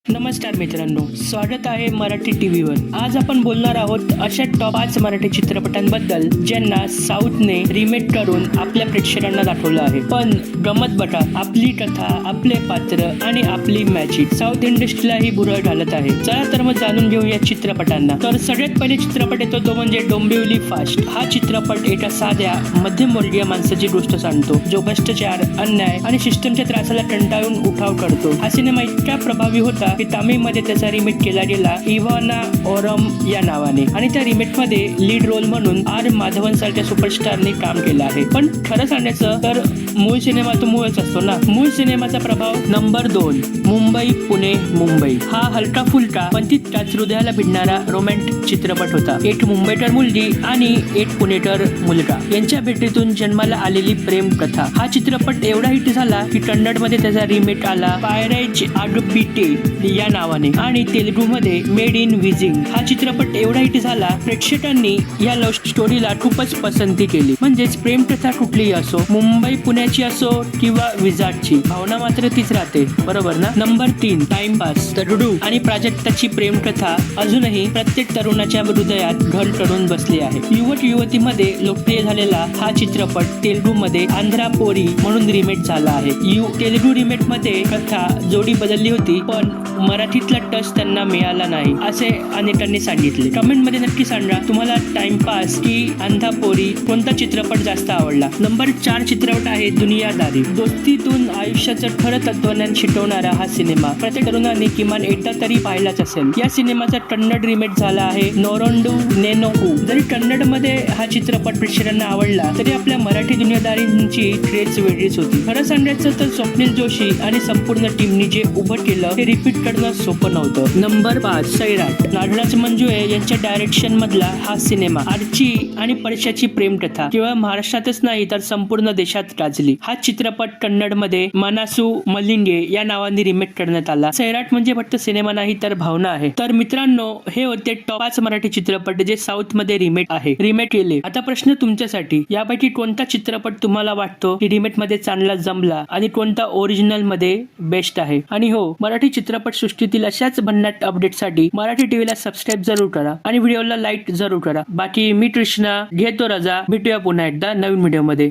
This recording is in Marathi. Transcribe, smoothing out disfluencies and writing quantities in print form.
नमस्कार मित्रांनो, स्वागत आहे मराठी टीव्हीवर। आज आपण बोलणार आहोत अशा टॉप 5 मराठी चित्रपटांबद्दल ज्यांना साऊथने रिमेक करून आपल्या प्रेक्षकांना दाखवलं आहे। पण गमत बघा, आपली कथा, आपले पात्र आणि आपली मॅजिक साऊथ इंडस्ट्रीलाही भुरळ घालत आहे। चला तर मग जाणून घेऊया चित्रपटांना। तर सगळ्यात पहिले चित्रपट येतो तो म्हणजे डोंबिवली फास्ट। हा चित्रपट एका साध्या मध्यमवर्गीय माणसाची गोष्ट सांगतो, जो भ्रष्टाचार, अन्याय आणि सिस्टमच्या त्रासाला कंटाळून उठाव करतो। हा सिनेमा इतका प्रभावी होता की तामिळमध्ये त्याचा रिमेक केला गेला इव्हाना ओरम या नावाने, आणि त्या रिमेक मध्ये लीड रोल म्हणून आर माधवन सारख्या सुपरस्टारने काम केलं आहे। पण खरं सांगायचं तर मूळ सिनेमा तो मूळच असतो ना। मूळ सिनेमाचा प्रभाव नंबर 2, मुंबई पुणे मुंबई। हा हलका फुलका पण तितकाच हृदयाला भिडणारा रोमॅन्टिक चित्रपट होता। एक मुंबईकर मुलगी आणि एक पुणेकर मुलगा यांच्या भेटीतून जन्माला आलेली प्रेम कथा। हा चित्रपट एवढा हिट झाला की कन्नडमध्ये त्याचा रिमेक आला पायरेज आगबिटे या नावाने, आणि तेलुगूमध्ये मेड इन विजिंग। हा चित्रपट एवढा हिट झाला, प्रेक्षकांनी या लव्ह स्टोरीला खूपच पसंती केली। म्हणजेच प्रेम कथा कुठलीही असो, मुंबई पुण्याची असो किंवा विजाटची, भावना मात्र तीच राहते, बरोबर ना। Number 3, timepass. तरुडू आणि प्राजक्ताची प्रेम कथा अजूनही प्रत्येक तरुणाच्या हृदयात घर करून बसली आहे। युवक युवतीमध्ये लोकप्रिय झालेला हा चित्रपट तेलुगूमध्ये आंध्रा पोरी म्हणून रिमेक झाला आहे। तेलुगू रिमेक मध्ये कथा जोडी बदलली होती, पण मराठीतला टच त्यांना मिळाला नाही असे अनेकांनी सांगितले। कमेंट मध्ये नक्की सांगा, तुम्हाला टाइमपास की अंधापोरी कोणता चित्रपट जास्त आवडला। नंबर 4 चित्रपट आहे दुनियादारी। दोस्तीतून आयुष्याचं खरं तत्वज्ञान शिकवणारा हा सिनेमा प्रत्येक तरुणाने किमान एकदा तरी पाहिलाच असेल। या सिनेमाचा कन्नड रिमेक झाला आहे नोरोंडू नेनोकू। जरी कन्नड मध्ये हा चित्रपट प्रेक्षकांना आवडला तरी आपल्या मराठी दुनियादारींची क्रेज वेगळीच होती। खरं सांगायचं तर स्वप्नील जोशी आणि संपूर्ण टीमनी जे उभं केलं ते रिपीट करणं सोपं नव्हतं। नंबर 5, सैराट। नागराज मंजुळे यांच्या डायरेक्शन मधला हा सिनेमा आर्ची आणि परशाची प्रेम कथा केवळ महाराष्ट्रातच नाही तर संपूर्ण देशात गाजली। हा चित्रपट कन्नड मध्ये मनासू मलिंगे या नावाने रिमेक करण्यात आला। सैराट म्हणजे फक्त सिनेमा नाही तर भावना आहे। तर मित्रांनो, हे होते टॉप 5 मराठी चित्रपट जे साऊथ मध्ये रिमेक केले। आता प्रश्न तुमच्यासाठी, यापैकी कोणता चित्रपट तुम्हाला वाटतो की रिमेक मध्ये चांगला जमला आणि कोणता ओरिजिनल मध्ये बेस्ट आहे? आणि हो, मराठी चित्रपट सृष्टीतील अशाच भन्नाट अपडेटसाठी मराठी टीव्हीला सबस्क्राईब जरूर करा आणि व्हिडिओला लाईक जरूर करा। बाकी मी कृष्णा घेतो रजा, भेटूया पुन्हा एकदा नवीन व्हिडिओ मध्ये।